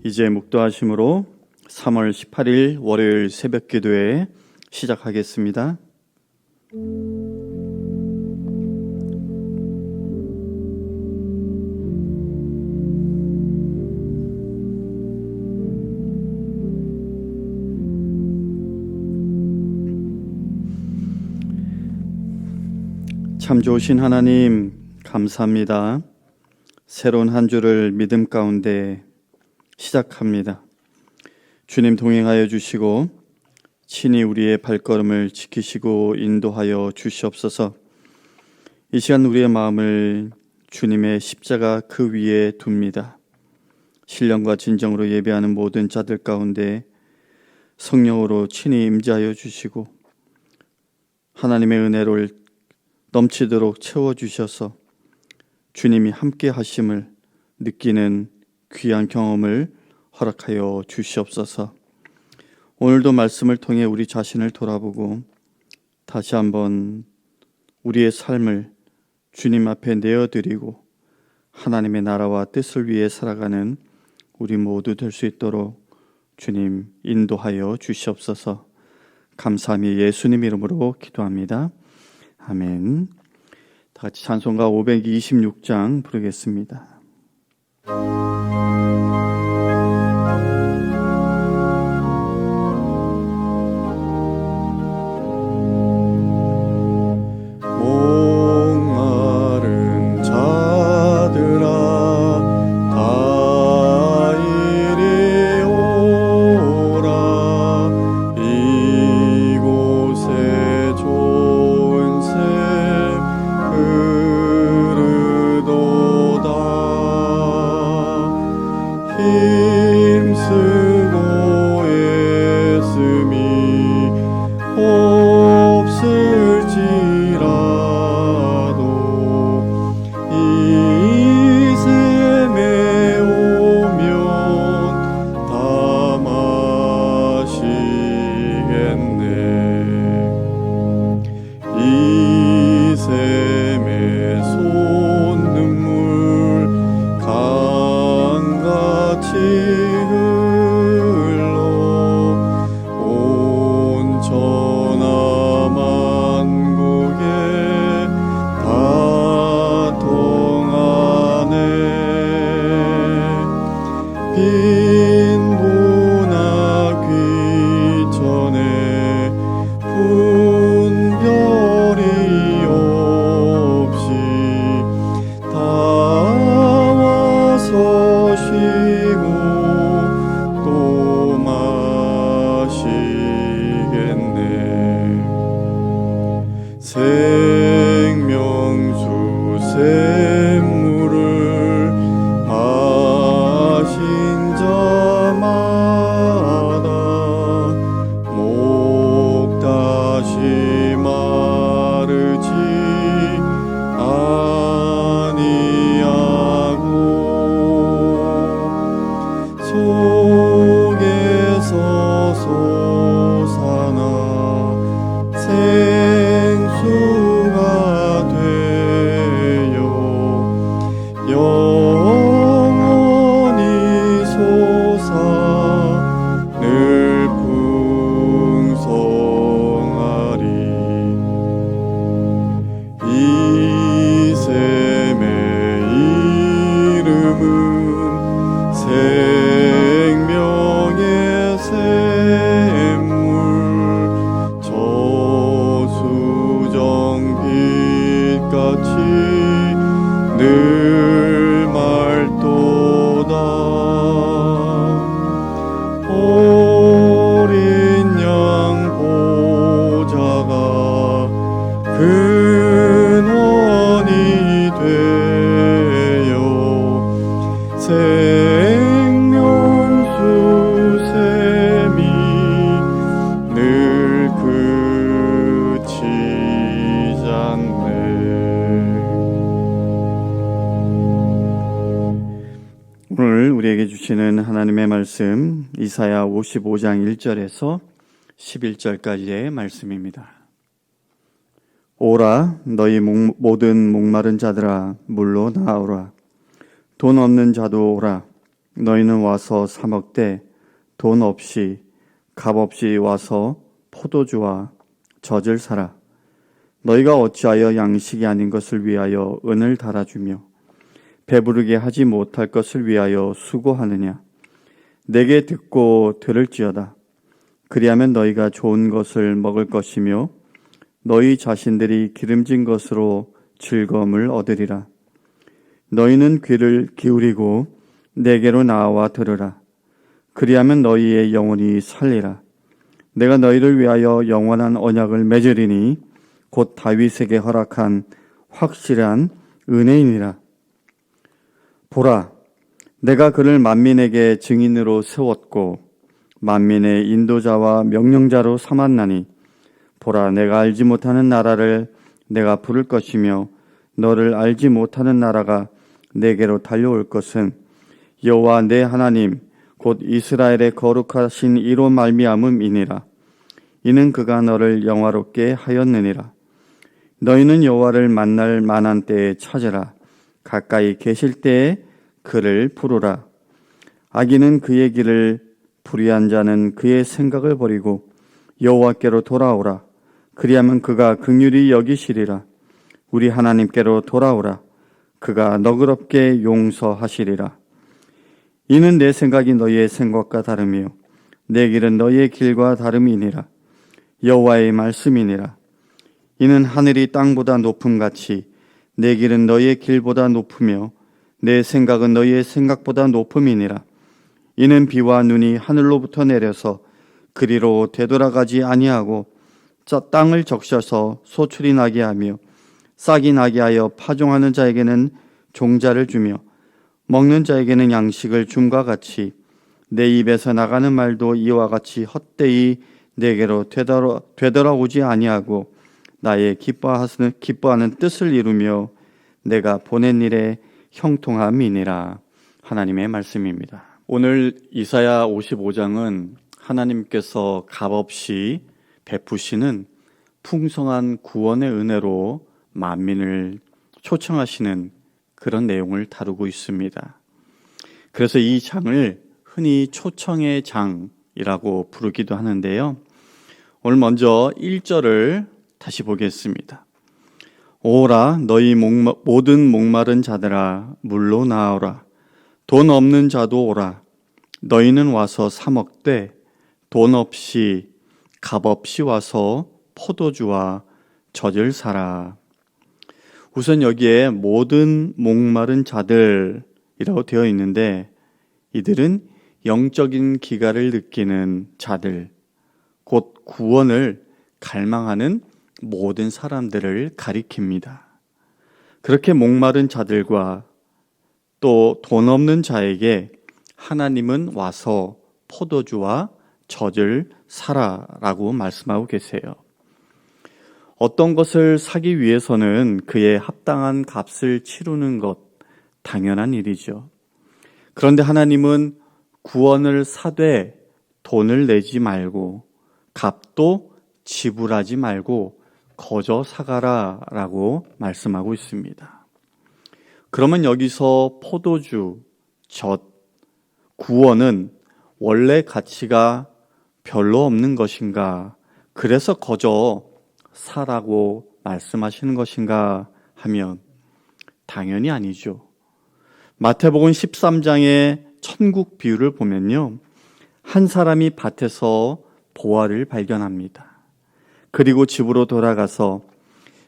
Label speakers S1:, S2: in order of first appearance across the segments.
S1: 이제 묵도하심으로 3월 18일 월요일 새벽 기도회 시작하겠습니다. 참 좋으신 하나님 감사합니다. 새로운 한 주를 믿음 가운데 시작합니다. 주님 동행하여 주시고 친히 우리의 발걸음을 지키시고 인도하여 주시옵소서. 이 시간 우리의 마음을 주님의 십자가 그 위에 둡니다. 신령과 진정으로 예배하는 모든 자들 가운데 성령으로 친히 임재하여 주시고 하나님의 은혜를 넘치도록 채워주셔서 주님이 함께 하심을 느끼는 귀한 경험을 허락하여 주시옵소서. 오늘도 말씀을 통해 우리 자신을 돌아보고 다시 한번 우리의 삶을 주님 앞에 내어드리고 하나님의 나라와 뜻을 위해 살아가는 우리 모두 될 수 있도록 주님 인도하여 주시옵소서. 감사함이 예수님 이름으로 기도합니다. 아멘. 다 같이 찬송가 526장 부르겠습니다.
S2: 목마른 자들아 다 이리 오라. 이곳에 좋은 샘 흐르도다. 힘쓰고 애씀이 없을지라도 이 샘에 오면 다 마시겠네. 이 샘에 솟는물 강같이 흘러 온 천하만국에 다 통하네. 빈부나 귀천에 분별이 없이 다 와서 쉬고 또 마시겠네. 생명수 샘물을 마신 자마다 목 다시 마르지 아니하고 속에서 솟아나 생수가 되어 영원히 솟아 늘 풍성하리. 이 샘의 이름은 생명의 샘물. 저수정 빛같이 늘 맑도다. 어린 양 보좌가 근원이 되어 생명수 샘이 늘 그치잖네.
S1: 오늘 우리에게 주시는 하나님의 말씀 이사야 55장 1절에서 11절까지의 말씀입니다. 오라 너희 모든 목마른 자들아 물로 나오라. 돈 없는 자도 오라. 너희는 와서 사 먹되 돈 없이 값 없이 와서 포도주와 젖을 사라. 너희가 어찌하여 양식이 아닌 것을 위하여 은을 달아주며 배부르게 하지 못할 것을 위하여 수고하느냐. 내게 듣고 들을지어다. 그리하면 너희가 좋은 것을 먹을 것이며 너희 자신들이 기름진 것으로 즐거움을 얻으리라. 너희는 귀를 기울이고 내게로 나와 들으라. 그리하면 너희의 영혼이 살리라. 내가 너희를 위하여 영원한 언약을 맺으리니 곧 다윗에게 허락한 확실한 은혜이니라. 보라, 내가 그를 만민에게 증인으로 세웠고 만민의 인도자와 명령자로 삼았나니 보라, 내가 알지 못하는 나라를 내가 부를 것이며 너를 알지 못하는 나라가 내게로 달려올 것은 여호와 내 하나님 곧 이스라엘의 거룩하신 이로 말미암음이니라. 이는 그가 너를 영화롭게 하였느니라. 너희는 여호와를 만날 만한 때에 찾으라. 가까이 계실 때에 그를 부르라. 악인은 그의 길을, 불의한 자는 그의 생각을 버리고 여호와께로 돌아오라. 그리하면 그가 긍휼히 여기시리라. 우리 하나님께로 돌아오라. 그가 너그럽게 용서하시리라. 이는 내 생각이 너희의 생각과 다르며 내 길은 너희의 길과 다름이니라. 여호와의 말씀이니라. 이는 하늘이 땅보다 높음같이 내 길은 너희의 길보다 높으며 내 생각은 너희의 생각보다 높음이니라. 이는 비와 눈이 하늘로부터 내려서 그리로 되돌아가지 아니하고 땅을 적셔서 소출이 나게 하며 싹이 나게 하여 파종하는 자에게는 종자를 주며 먹는 자에게는 양식을 줌과 같이 내 입에서 나가는 말도 이와 같이 헛되이 내게로 되돌아오지 아니하고 나의 기뻐하는 뜻을 이루며 내가 보낸 일에 형통함이니라. 하나님의 말씀입니다. 오늘 이사야 55장은 하나님께서 값없이 베푸시는 풍성한 구원의 은혜로 만민을 초청하시는 그런 내용을 다루고 있습니다. 그래서 이 장을 흔히 초청의 장이라고 부르기도 하는데요. 오늘 먼저 1절을 다시 보겠습니다. 오라 너희 모든 목마른 자들아 물로 나오라. 돈 없는 자도 오라. 너희는 와서 사 먹되 돈 없이 값 없이 와서 포도주와 젖을 사라. 우선 여기에 모든 목마른 자들이라고 되어 있는데 이들은 영적인 기갈을 느끼는 자들, 곧 구원을 갈망하는 모든 사람들을 가리킵니다. 그렇게 목마른 자들과 또 돈 없는 자에게 하나님은 와서 포도주와 젖을 사라라고 말씀하고 계세요. 어떤 것을 사기 위해서는 그에 합당한 값을 치르는 것 당연한 일이죠. 그런데 하나님은 구원을 사되 돈을 내지 말고 값도 지불하지 말고 거저 사가라라고 말씀하고 있습니다. 그러면 여기서 포도주, 젖, 구원은 원래 가치가 별로 없는 것인가? 그래서 거저 사라고 말씀하시는 것인가 하면 당연히 아니죠. 마태복음 13장의 천국 비유를 보면요. 한 사람이 밭에서 보화를 발견합니다. 그리고 집으로 돌아가서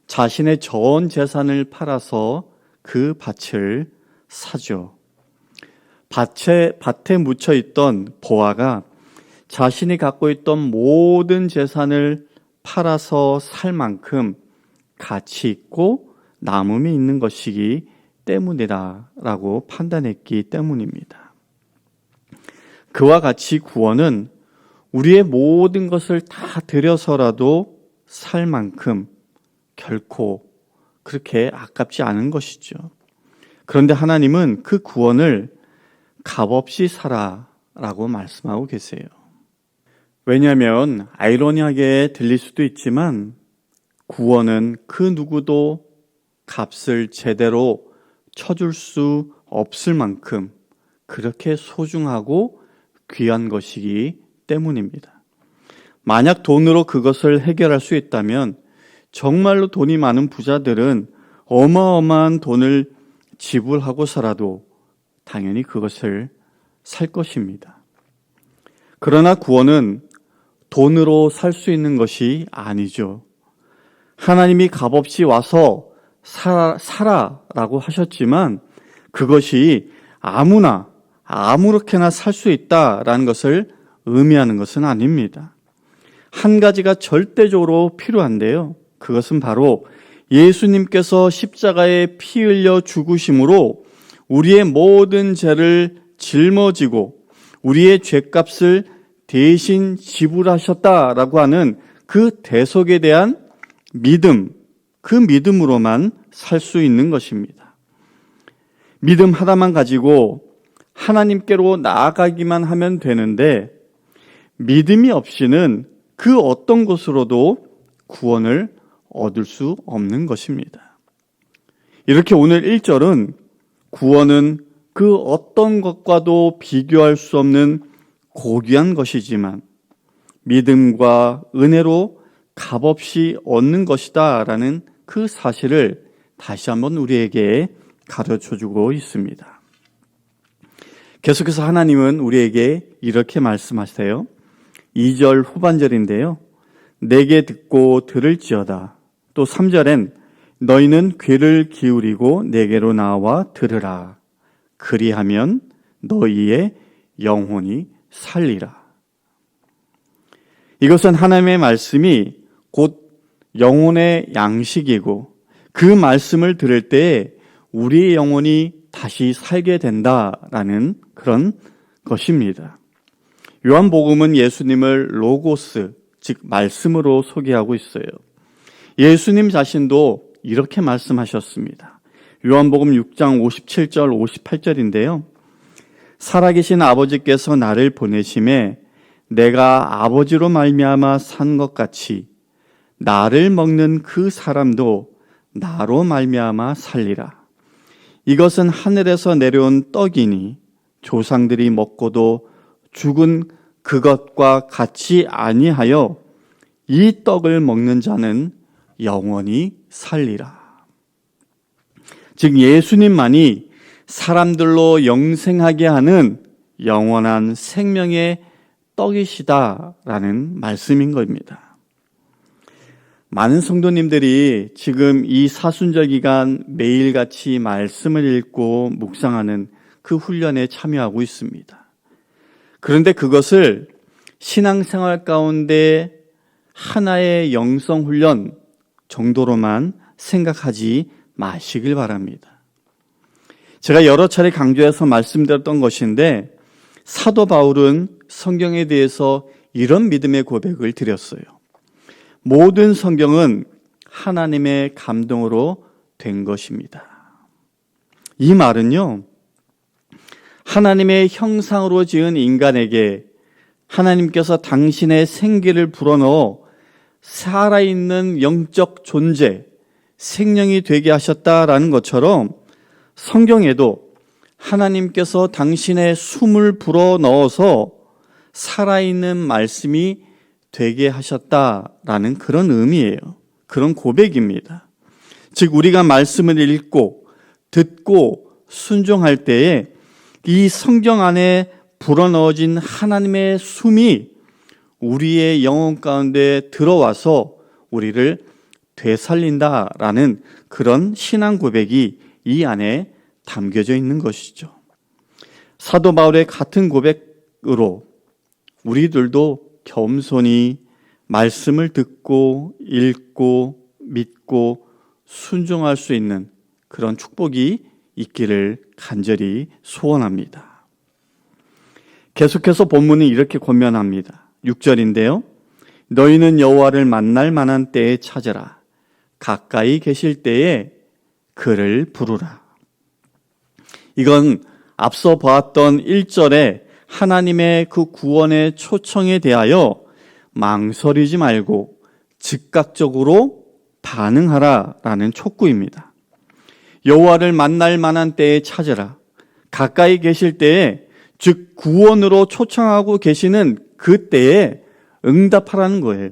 S1: 자신의 전 재산을 팔아서 그 밭을 사죠. 밭에 묻혀 있던 보화가 자신이 갖고 있던 모든 재산을 팔아서 살 만큼 가치 있고 남음이 있는 것이기 때문이라고 판단했기 때문입니다. 그와 같이 구원은 우리의 모든 것을 다 들여서라도 살 만큼 결코 그렇게 아깝지 않은 것이죠. 그런데 하나님은 그 구원을 값없이 사라라고 말씀하고 계세요. 왜냐하면 아이러니하게 들릴 수도 있지만 구원은 그 누구도 값을 제대로 쳐줄 수 없을 만큼 그렇게 소중하고 귀한 것이기 때문입니다. 만약 돈으로 그것을 해결할 수 있다면 정말로 돈이 많은 부자들은 어마어마한 돈을 지불하고서라도 당연히 그것을 살 것입니다. 그러나 구원은 돈으로 살 수 있는 것이 아니죠. 하나님이 값없이 와서 살아라고 하셨지만 그것이 아무나 아무렇게나 살 수 있다라는 것을 의미하는 것은 아닙니다. 한 가지가 절대적으로 필요한데요. 그것은 바로 예수님께서 십자가에 피 흘려 죽으심으로 우리의 모든 죄를 짊어지고 우리의 죄값을 대신 지불하셨다라고 하는 그 대속에 대한 믿음, 그 믿음으로만 살 수 있는 것입니다. 믿음 하나만 가지고 하나님께로 나아가기만 하면 되는데 믿음이 없이는 그 어떤 것으로도 구원을 얻을 수 없는 것입니다. 이렇게 오늘 1절은 구원은 그 어떤 것과도 비교할 수 없는 고귀한 것이지만 믿음과 은혜로 값없이 얻는 것이다 라는 그 사실을 다시 한번 우리에게 가르쳐주고 있습니다. 계속해서 하나님은 우리에게 이렇게 말씀하세요. 2절 후반절인데요. 내게 듣고 들을지어다. 또 3절엔 너희는 귀를 기울이고 내게로 나와 들으라. 그리하면 너희의 영혼이 살리라. 이것은 하나님의 말씀이 곧 영혼의 양식이고 그 말씀을 들을 때에 우리의 영혼이 다시 살게 된다라는 그런 것입니다. 요한복음은 예수님을 로고스, 즉 말씀으로 소개하고 있어요. 예수님 자신도 이렇게 말씀하셨습니다. 요한복음 6장 57절 58절인데요. 살아계신 아버지께서 나를 보내심에 내가 아버지로 말미암아 산 것 같이 나를 먹는 그 사람도 나로 말미암아 살리라. 이것은 하늘에서 내려온 떡이니 조상들이 먹고도 죽은 그것과 같이 아니하여 이 떡을 먹는 자는 영원히 살리라. 즉 예수님만이 사람들로 영생하게 하는 영원한 생명의 떡이시다라는 말씀인 겁니다. 많은 성도님들이 지금 이 사순절 기간 매일같이 말씀을 읽고 묵상하는 그 훈련에 참여하고 있습니다. 그런데 그것을 신앙생활 가운데 하나의 영성 훈련 정도로만 생각하지 마시길 바랍니다. 제가 여러 차례 강조해서 말씀드렸던 것인데 사도 바울은 성경에 대해서 이런 믿음의 고백을 드렸어요. 모든 성경은 하나님의 감동으로 된 것입니다. 이 말은요, 하나님의 형상으로 지은 인간에게 하나님께서 당신의 생기를 불어넣어 살아있는 영적 존재, 생명이 되게 하셨다라는 것처럼 성경에도 하나님께서 당신의 숨을 불어넣어서 살아있는 말씀이 되게 하셨다라는 그런 의미예요. 그런 고백입니다. 즉 우리가 말씀을 읽고 듣고 순종할 때에 이 성경 안에 불어넣어진 하나님의 숨이 우리의 영혼 가운데 들어와서 우리를 되살린다라는 그런 신앙 고백이 이 안에 담겨져 있는 것이죠. 사도 바울의 같은 고백으로 우리들도 겸손히 말씀을 듣고 읽고 믿고 순종할 수 있는 그런 축복이 있기를 간절히 소원합니다. 계속해서 본문이 이렇게 권면합니다. 6절인데요. 너희는 여호와를 만날 만한 때에 찾으라. 가까이 계실 때에 그를 부르라. 이건 앞서 보았던 1절에 하나님의 그 구원의 초청에 대하여 망설이지 말고 즉각적으로 반응하라라는 촉구입니다. 여호와를 만날 만한 때에 찾으라. 가까이 계실 때에, 즉 구원으로 초청하고 계시는 그때에 응답하라는 거예요.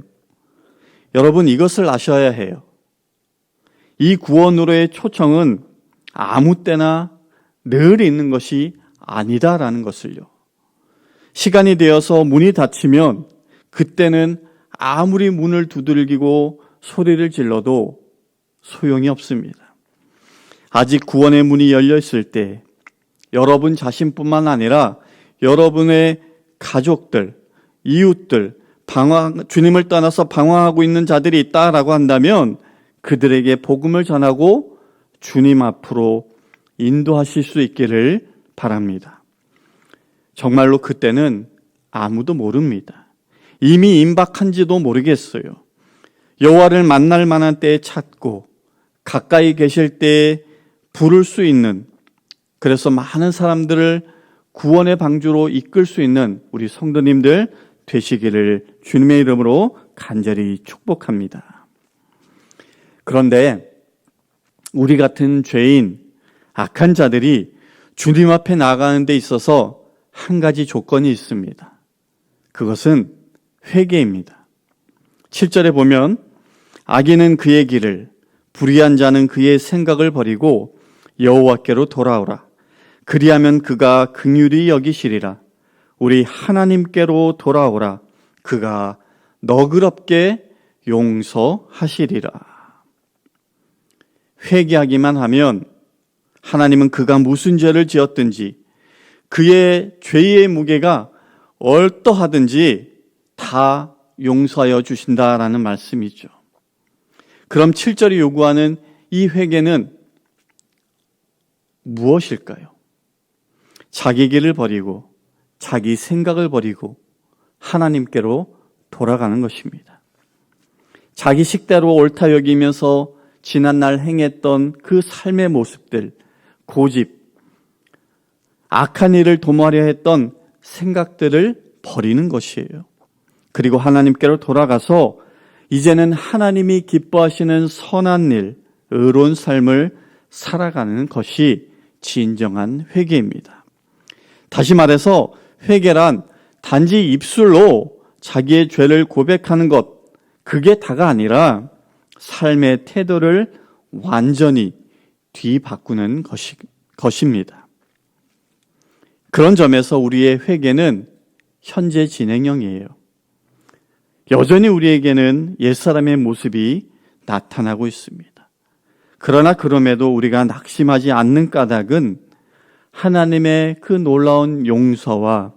S1: 여러분, 이것을 아셔야 해요. 이 구원으로의 초청은 아무 때나 늘 있는 것이 아니다라는 것을요. 시간이 되어서 문이 닫히면 그때는 아무리 문을 두들기고 소리를 질러도 소용이 없습니다. 아직 구원의 문이 열려 있을 때 여러분 자신뿐만 아니라 여러분의 가족들, 이웃들, 주님을 떠나서 방황하고 있는 자들이 있다라고 한다면 그들에게 복음을 전하고 주님 앞으로 인도하실 수 있기를 바랍니다. 정말로 그때는 아무도 모릅니다. 이미 임박한지도 모르겠어요. 여호와를 만날 만한 때에 찾고 가까이 계실 때에 부를 수 있는, 그래서 많은 사람들을 구원의 방주로 이끌 수 있는 우리 성도님들 되시기를 주님의 이름으로 간절히 축복합니다. 그런데 우리 같은 죄인, 악한 자들이 주님 앞에 나아가는 데 있어서 한 가지 조건이 있습니다. 그것은 회개입니다. 7절에 보면 악인은 그의 길을, 불의한 자는 그의 생각을 버리고 여호와께로 돌아오라. 그리하면 그가 긍휼히 여기시리라. 우리 하나님께로 돌아오라. 그가 너그럽게 용서하시리라. 회개하기만 하면 하나님은 그가 무슨 죄를 지었든지 그의 죄의 무게가 어떠하든지 다 용서하여 주신다라는 말씀이죠. 그럼 7절이 요구하는 이 회개는 무엇일까요? 자기 길을 버리고 자기 생각을 버리고 하나님께로 돌아가는 것입니다. 자기 식대로 옳다 여기면서 지난날 행했던 그 삶의 모습들, 고집, 악한 일을 도모하려 했던 생각들을 버리는 것이에요. 그리고 하나님께로 돌아가서 이제는 하나님이 기뻐하시는 선한 일, 의로운 삶을 살아가는 것이 진정한 회개입니다. 다시 말해서 회개란 단지 입술로 자기의 죄를 고백하는 것, 그게 다가 아니라 삶의 태도를 완전히 뒤바꾸는 것입니다. 그런 점에서 우리의 회개는 현재 진행형이에요. 여전히 우리에게는 옛사람의 모습이 나타나고 있습니다. 그러나 그럼에도 우리가 낙심하지 않는 까닭은 하나님의 그 놀라운 용서와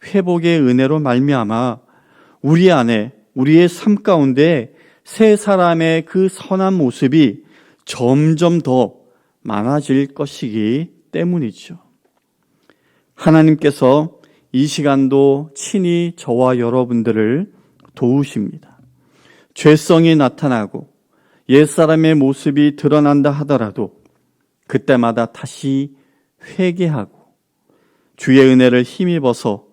S1: 회복의 은혜로 말미암아 우리 안에, 우리의 삶 가운데 새 사람의 그 선한 모습이 점점 더 많아질 것이기 때문이죠. 하나님께서 이 시간도 친히 저와 여러분들을 도우십니다. 죄성이 나타나고 옛사람의 모습이 드러난다 하더라도 그때마다 다시 회개하고 주의 은혜를 힘입어서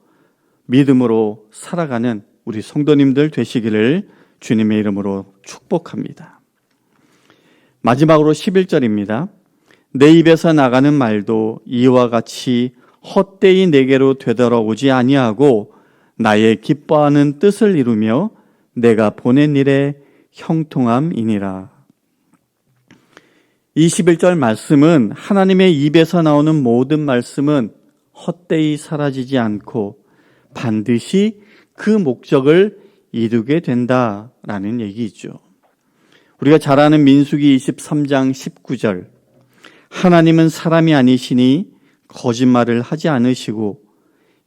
S1: 믿음으로 살아가는 우리 성도님들 되시기를 주님의 이름으로 축복합니다. 마지막으로 11절입니다. 내 입에서 나가는 말도 이와 같이 헛되이 내게로 되돌아오지 아니하고 나의 기뻐하는 뜻을 이루며 내가 보낸 일에 형통함이니라. 21절 말씀은 하나님의 입에서 나오는 모든 말씀은 헛되이 사라지지 않고 반드시 그 목적을 이루게 된다라는 얘기죠. 우리가 잘 아는 민수기 23장 19절, 하나님은 사람이 아니시니 거짓말을 하지 않으시고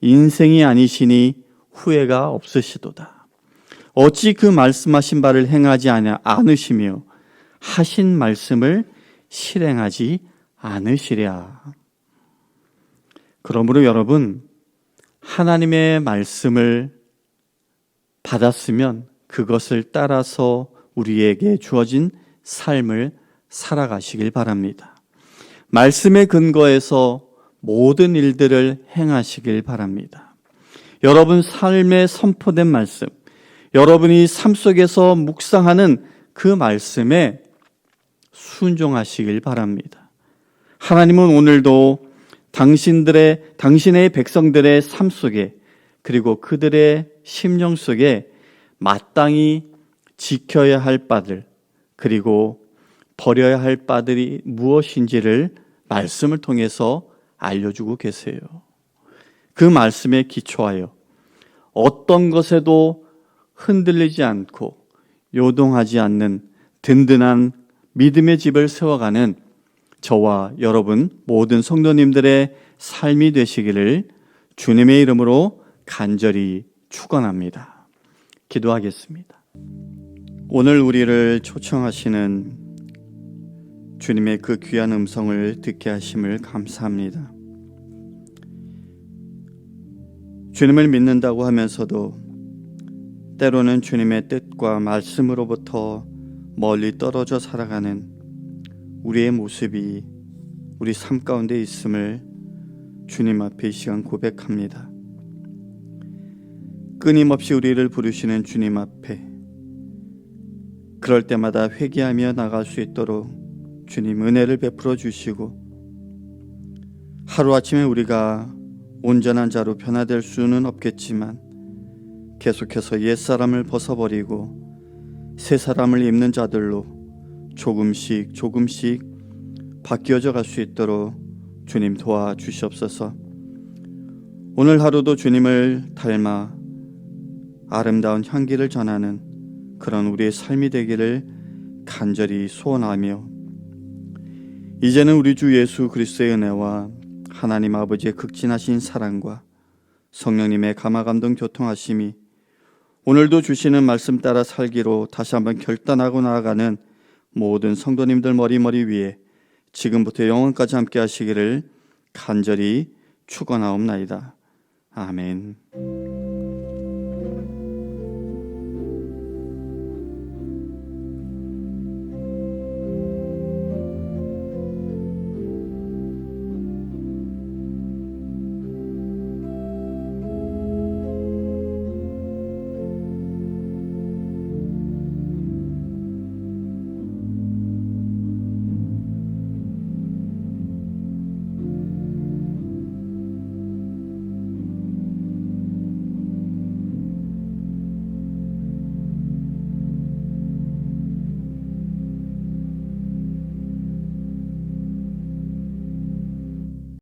S1: 인생이 아니시니 후회가 없으시도다. 어찌 그 말씀하신 바를 행하지 않으시며 하신 말씀을 실행하지 않으시랴. 그러므로 여러분, 하나님의 말씀을 받았으면 그것을 따라서 우리에게 주어진 삶을 살아가시길 바랍니다. 말씀의 근거에서 모든 일들을 행하시길 바랍니다. 여러분 삶에 선포된 말씀, 여러분이 삶 속에서 묵상하는 그 말씀에 순종하시길 바랍니다. 하나님은 오늘도 당신의 백성들의 삶 속에 그리고 그들의 심령 속에 마땅히 지켜야 할 바들 그리고 버려야 할 바들이 무엇인지를 말씀을 통해서 알려주고 계세요. 그 말씀에 기초하여 어떤 것에도 흔들리지 않고 요동하지 않는 든든한 믿음의 집을 세워가는 저와 여러분 모든 성도님들의 삶이 되시기를 주님의 이름으로 간절히 축원합니다. 기도하겠습니다. 오늘 우리를 초청하시는 주님의 그 귀한 음성을 듣게 하심을 감사합니다. 주님을 믿는다고 하면서도 때로는 주님의 뜻과 말씀으로부터 멀리 떨어져 살아가는 우리의 모습이 우리 삶 가운데 있음을 주님 앞에 이 시간 고백합니다. 끊임없이 우리를 부르시는 주님 앞에 그럴 때마다 회개하며 나갈 수 있도록 주님 은혜를 베풀어 주시고 하루아침에 우리가 온전한 자로 변화될 수는 없겠지만 계속해서 옛사람을 벗어버리고 새 사람을 입는 자들로 조금씩 바뀌어져 갈 수 있도록 주님 도와주시옵소서. 오늘 하루도 주님을 닮아 아름다운 향기를 전하는 그런 우리의 삶이 되기를 간절히 소원하며 이제는 우리 주 예수 그리스도의 은혜와 하나님 아버지의 극진하신 사랑과 성령님의 감화감동 교통하심이 오늘도 주시는 말씀 따라 살기로 다시 한번 결단하고 나아가는 모든 성도님들 머리 위에 지금부터 영원까지 함께 하시기를 간절히 축원하옵나이다. 아멘.